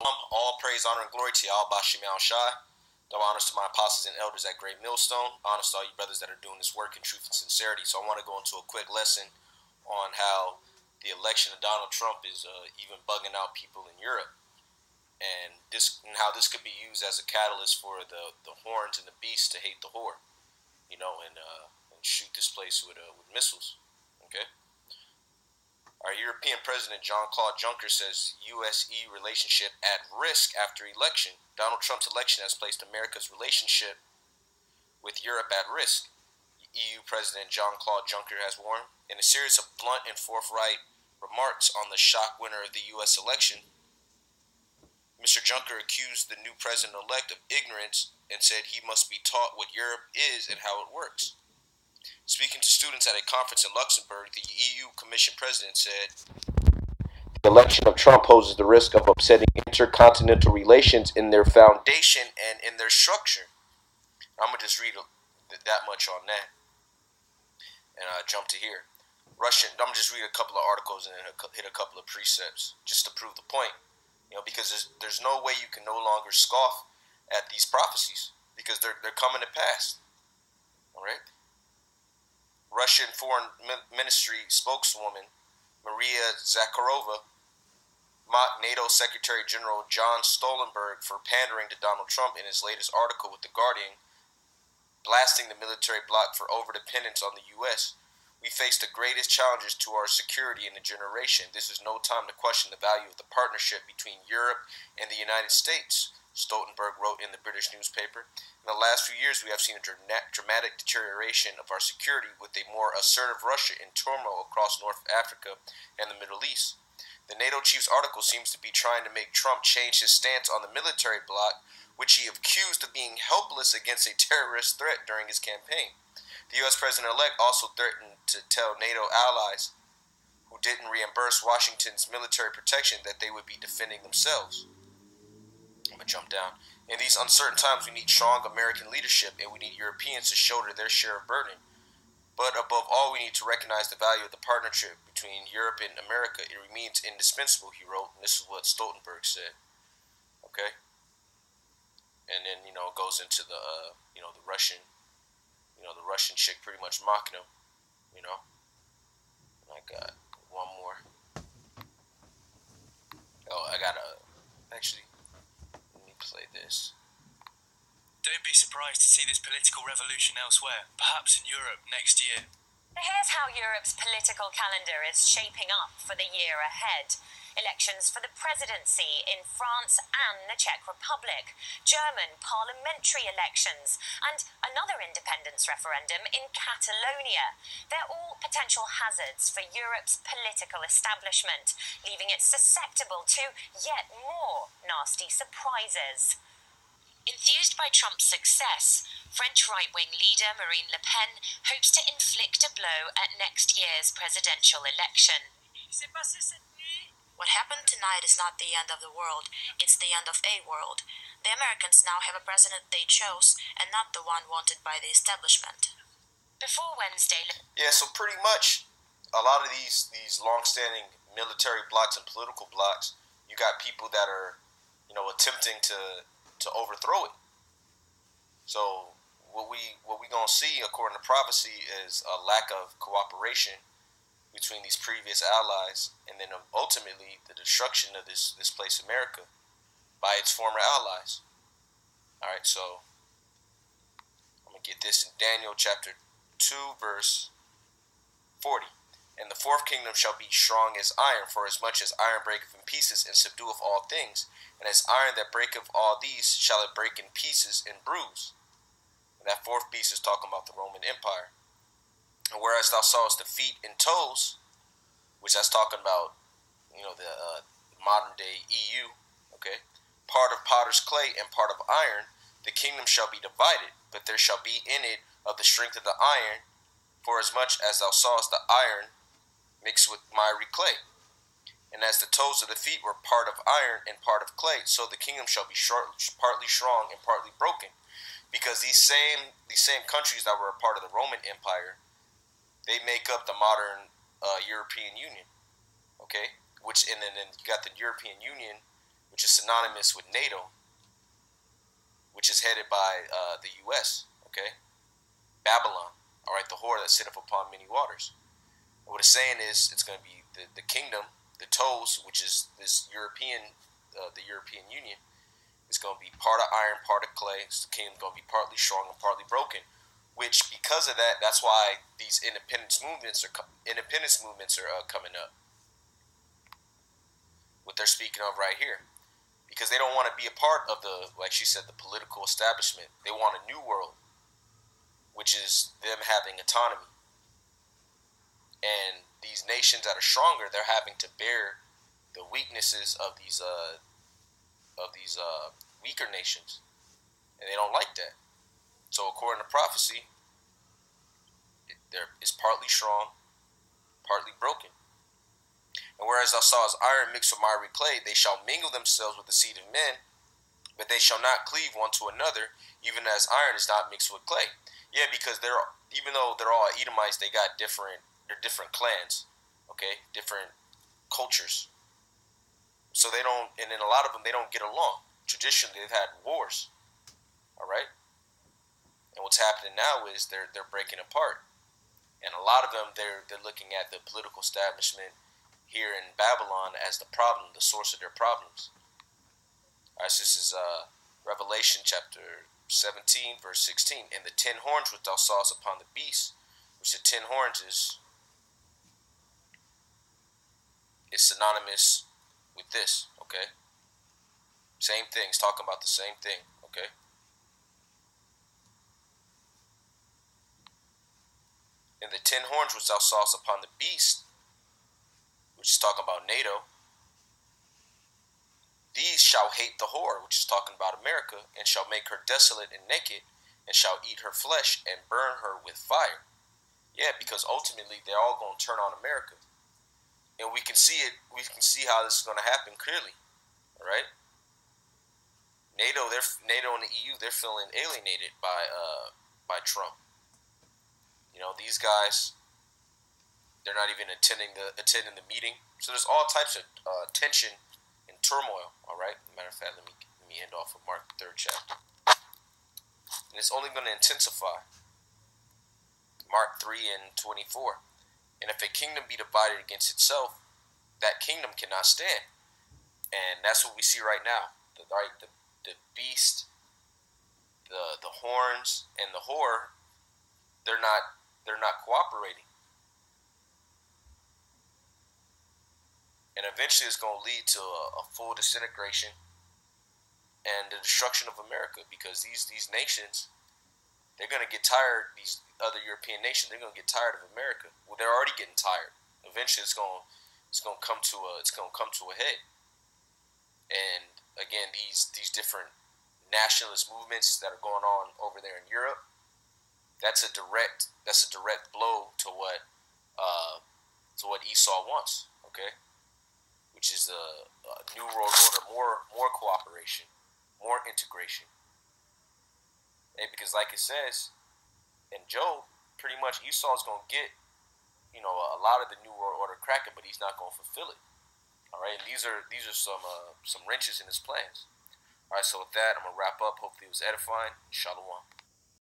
All praise, honor, and glory to Yahweh Bashim Al Shai. Double honors to my apostles and elders at Great Millstone. Honors to all you brothers that are doing this work in truth and sincerity. So I want to go into a quick lesson on how the election of Donald Trump is even bugging out people in Europe, and how this could be used as a catalyst for the horns and the beast to hate the whore, and shoot this place with missiles. Okay. Our European President Jean-Claude Juncker says U.S.-EU relationship at risk after election. Donald Trump's election has placed America's relationship with Europe at risk. EU President Jean-Claude Juncker has warned. In a series of blunt and forthright remarks on the shock winner of the U.S. election, Mr. Juncker accused the new president-elect of ignorance and said he must be taught what Europe is and how it works. Speaking to students at a conference in Luxembourg, the EU Commission President said, "The election of Trump poses the risk of upsetting intercontinental relations in their foundation and in their structure." I'm going to just read that much on that and jump to here. I'm going to just read a couple of articles and then hit a couple of precepts just to prove the point. Because there's no way you can no longer scoff at these prophecies because they're coming to pass. All right? Russian Foreign Ministry spokeswoman Maria Zakharova mocked NATO Secretary General John Stoltenberg for pandering to Donald Trump in his latest article with The Guardian, blasting the military bloc for overdependence on the U.S. "We face the greatest challenges to our security in a generation. This is no time to question the value of the partnership between Europe and the United States," Stoltenberg wrote in the British newspaper. "In the last few years, we have seen a dramatic deterioration of our security with a more assertive Russia in turmoil across North Africa and the Middle East. The NATO chief's article seems to be trying to make Trump change his stance on the military bloc, which he accused of being helpless against a terrorist threat during his campaign. The U.S. president-elect also threatened to tell NATO allies who didn't reimburse Washington's military protection that they would be defending themselves." I'm going to jump down. "In these uncertain times, we need strong American leadership, and we need Europeans to shoulder their share of burden. But above all, we need to recognize the value of the partnership between Europe and America. It remains indispensable," he wrote, and this is what Stoltenberg said. Okay? And then, it goes into the Russian chick pretty much mocking him, I got one more. Actually, let me play this. "Don't be surprised to see this political revolution elsewhere, perhaps in Europe next year." Here's how Europe's political calendar is shaping up for the year ahead. Elections for the presidency in France and the Czech Republic, German parliamentary elections, and another independence referendum in Catalonia. They're all potential hazards for Europe's political establishment, leaving it susceptible to yet more nasty surprises. Enthused by Trump's success, French right-wing leader Marine Le Pen hopes to inflict a blow at next year's presidential election. "What happened tonight is not the end of the world, it's the end of a world. The Americans now have a president they chose, and not the one wanted by the establishment." Before Wednesday... Yeah, so pretty much a lot of these long-standing military blocs and political blocs, you got people that are, attempting to overthrow it. So what we gonna see, according to prophecy, is a lack of cooperation between these previous allies, and then ultimately the destruction of this place, America, by its former allies. All right, so I'm gonna get this in Daniel chapter 2, verse 40. "And the fourth kingdom shall be strong as iron, for as much as iron breaketh in pieces and subdueth all things, and as iron that breaketh all these shall it break in pieces and bruise." And that fourth beast is talking about the Roman Empire. "And whereas thou sawest the feet and toes," which that's talking about, the modern day EU, okay, "part of potter's clay and part of iron, the kingdom shall be divided, but there shall be in it of the strength of the iron, for as much as thou sawest the iron mixed with miry clay. And as the toes of the feet were part of iron and part of clay, so the kingdom shall be partly strong and partly broken." Because these same countries that were a part of the Roman Empire, they make up the modern European Union, okay? And then you got the European Union, which is synonymous with NATO, which is headed by the U.S., okay? Babylon, all right, the whore that sitteth upon many waters. And what it's saying is it's going to be the kingdom, the toes, which is this European, the European Union, is going to be part of iron, part of clay. So the kingdom is going to be partly strong and partly broken. Which, because of that, that's why these independence movements are coming up. What they're speaking of right here, because they don't want to be a part of the, like she said, the political establishment. They want a new world, which is them having autonomy. And these nations that are stronger, they're having to bear the weaknesses of these weaker nations, and they don't like that. So according to prophecy, it's partly strong, partly broken. And whereas thou sawest iron mixed with miry clay, they shall mingle themselves with the seed of men, but they shall not cleave one to another, even as iron is not mixed with clay. Yeah, because even though they're all Edomites, they're different clans, okay, different cultures. So they don't, and in a lot of them, they don't get along. Traditionally, they've had wars, all right? And what's happening now is they're breaking apart. And a lot of them, they're looking at the political establishment here in Babylon as the problem, the source of their problems. All right, so this is Revelation chapter 17, verse 16. And the 10 horns which thou sawest upon the beast, which the 10 horns is synonymous with this, okay? Same thing, it's talking about the same thing, okay? And the 10 horns which thou sawest upon the beast, which is talking about NATO, these shall hate the whore, which is talking about America, and shall make her desolate and naked, and shall eat her flesh and burn her with fire. Yeah, because ultimately they're all going to turn on America. And we can see it, we can see how this is going to happen clearly, all right? NATO and the EU, they're feeling alienated by Trump. You know, these guys, they're not even attending the meeting. So there's all types of tension and turmoil, all right? Matter of fact, let me end off with Mark 3rd chapter. And it's only going to intensify. Mark 3 and 24. And if a kingdom be divided against itself, that kingdom cannot stand. And that's what we see right now. The beast, the horns, and the whore, they're not cooperating. And eventually it's going to lead to a full disintegration and the destruction of America, because these nations, they're going to get tired, these other European nations, they're going to get tired of America. Well, they're already getting tired. Eventually it's going to come to a head. And again, these different nationalist movements that are going on over there in Europe, that's a direct blow to what Esau wants, okay? Which is a new world order, more cooperation, more integration. And because like it says in Job, pretty much Esau's going to get, a lot of the new world order cracking, but he's not going to fulfill it. All right, and these are some wrenches in his plans. All right, so with that, I'm going to wrap up. Hopefully it was edifying. Shalom.